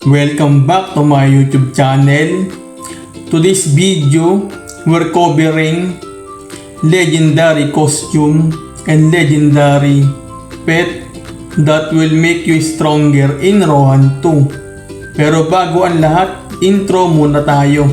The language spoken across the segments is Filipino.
Welcome back to my YouTube channel. Today's video, we're covering legendary costume and legendary pet that will make you stronger in Rohan 2. Pero bago ang lahat, intro muna tayo.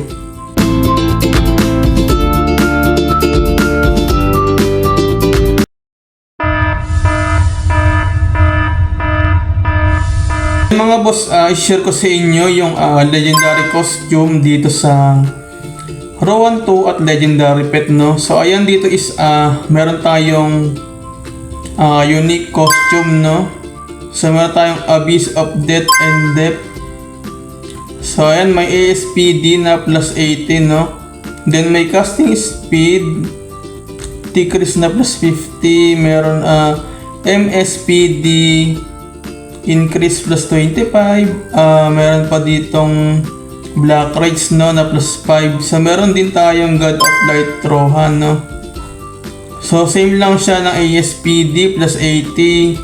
Mga boss, i-share ko sa inyo yung legendary costume dito sa Rohan 2 at legendary pet, no? So ayan, dito is meron tayong unique costume, no? So meron tayong Abyss of Death and Depth. So ayan, may ASPD na plus 18, no? Then may casting speed decrease na plus 50. Meron MSPD increase plus 25. Meron pa ditong Black Rates, no, na plus 5. So meron din tayong God of Light Rohan, no. So same lang siya ng ASPD plus 80,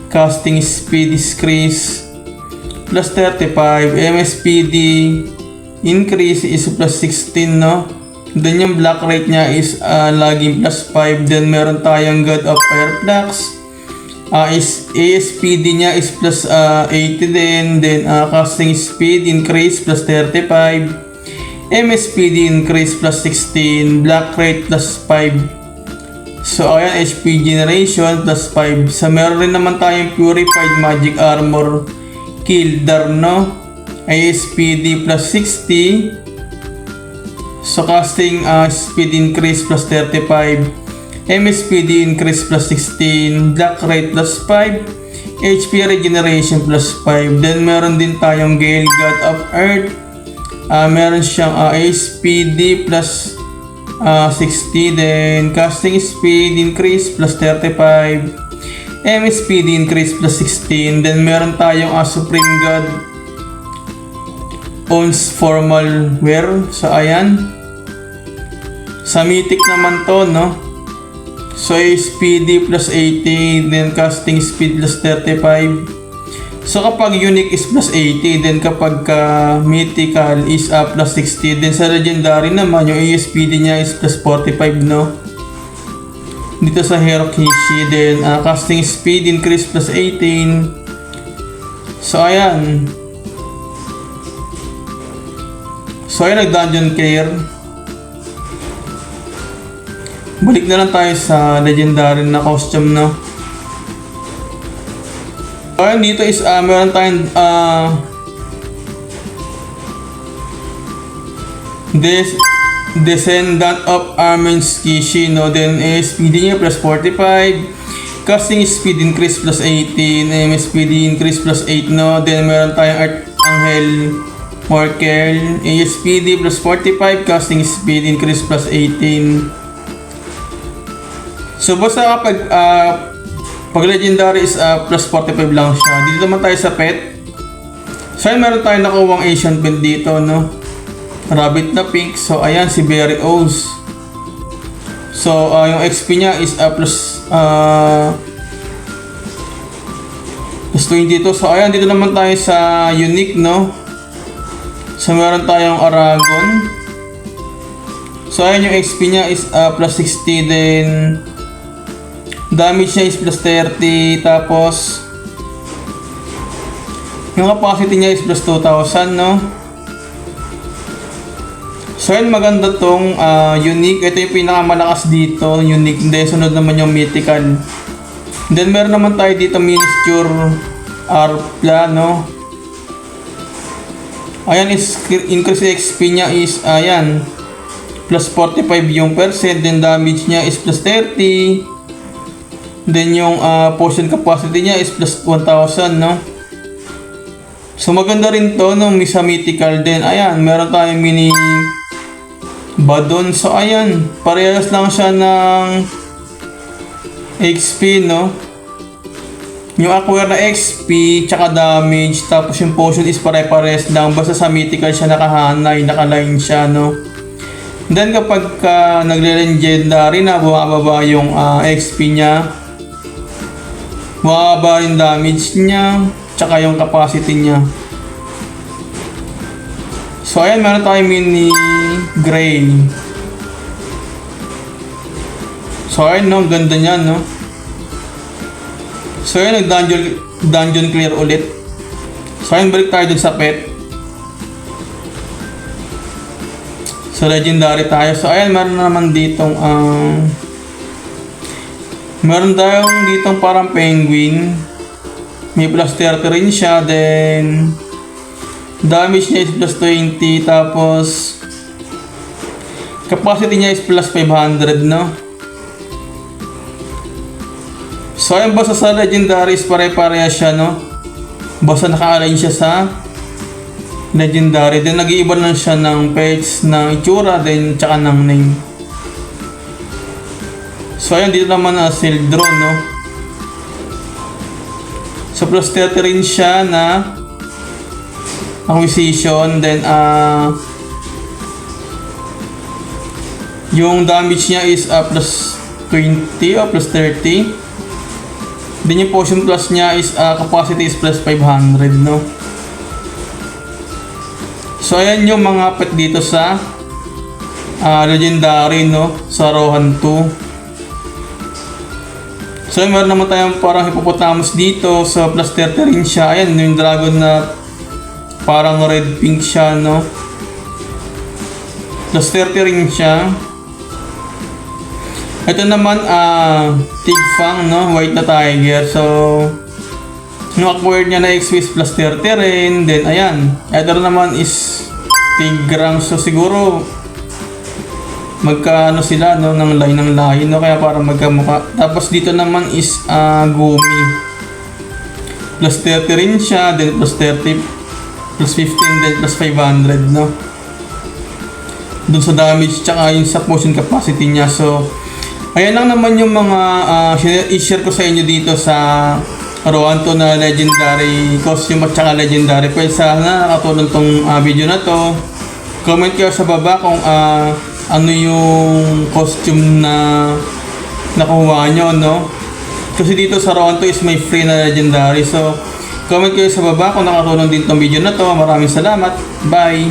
casting speed decrease plus 35, MSPD increase is plus 16, no. Then yung Black Rate niya is laging plus 5. Then meron tayong God of Fire Flux. ASPD niya is plus 80 din. Then casting speed increase plus 35, MSPD increase plus 16, Black Rate plus 5. So ayan, HP generation plus 5. So meron rin naman tayong Purified Magic Armor Kildar, no, ASPD plus 60. So casting speed increase plus 35, MSPD increase plus 16, Black Rate plus 5, HP regeneration plus 5. Then meron din tayong Gale God of Earth. Meron siyang ASPD plus 60, then casting speed increase plus 35, MSPD increase plus 16. Then meron tayong Supreme God owns formal wear. So ayan, sa mythic naman to, no. So ASPD plus 80, then casting speed plus 35. So kapag unique is plus 80, then kapag mythical is plus 60. Then sa legendary naman, yung ASPD niya is plus 45, no. Dito sa Hero Kishi, then casting speed increase plus 18. So ayan. So ayan, nag-dungeon care. Balik na lang tayo sa legendary na costume, no. Ayan, dito is meron tayong Descendant of Armen's Kishi, no. Then ASPD niya plus 45, casting speed increase plus 18, MSPD increase plus 8, no. Then meron tayong Archangel Morkel, ASPD plus 45, casting speed increase plus 18. So basta kapag pag legendary is plus 45 lang siya. Dito naman tayo sa pet. So ayan, meron tayo nakuwang Asian pet dito, no. Rabbit na pink. So ayan, si Berry O's. So yung XP niya is plus 22. So ayan, dito naman tayo sa unique, no. So meron tayong Aragon. So ayan, yung XP niya is plus 60 din. Damage niya is plus 30. Tapos yung capacity niya is plus 2,000, no. So yun, maganda tong unique. Ito yung pinakamalakas dito, unique. Then sunod naman yung mythical. Then meron naman tayo dito miniature Arpla, no. Ayan, is increase XP niya is ayan plus 45 yung percent. Then damage niya is plus 30. Then yung potion capacity niya is plus 1,000, no. So maganda rin to, no, sa mythical din. Ayan, meron tayong mini Badon. So ayan, parehas lang siya ng XP, no. Yung acquire na XP tsaka damage, tapos yung potion is pare-pares lang. Basta sa mythical siya nakahanay, nakaline siya, no. Then kapag nagle-legendary na, bumababa yung XP niya, bumababa yung damage niya, tsaka yung capacity niya. So ayan, meron tayong mini gray. So ayan no, ganda niya no. So ayan, dungeon clear ulit. So ayan, balik tayo dun sa pet. So legendary tayo. So ayan, meron naman ditong meron tayong ditong parang penguin. May plus 30 rin siya. Then damage niya is plus 20. Tapos capacity niya is plus 500 no. So ayan, basta sa legendary is pare-pareha siya no. Basta naka-align siya sa legendary. Then nag-iiba lang siya ng pets, ng itsura, then tsaka ng name. So ayan, dito naman na sealed drone no. So plus 30 rin siya na acquisition. Then yung damage niya is plus 20 o plus 30. Then yung potion plus niya is capacity is plus 500 no. So ayan yung mga pet dito sa legendary no, sa Rohan 2. So meron naman tayong parang hippopotamus dito, so plus 30 rin siya. Ayan yung dragon na parang red pink siya no, plus 30 rin siya. Ito naman Tigfang no, white na tiger. So yung acquired niya na XP plus 30 rin. Then ayan, ito naman is Tigrang. So siguro magkaano sila no, ng lahi no, kaya para magkamukha. Tapos dito naman is Gumi, plus 30 rin siya. Then plus 30 plus 15, then plus 500 no, dun sa damage tsaka yung sa potion capacity niya. So ayan lang naman yung mga i-share ko sa inyo dito sa Rohan 2 na legendary costume at saka legendary pet. Sana nakatulong tong video na to. Comment kayo sa baba kung ano yung costume na nakuha nyo no. Kasi dito sa Rohan 2 is may free na legendary. So comment kayo sa baba kung nakatulong din tong video na to. Maraming salamat. Bye!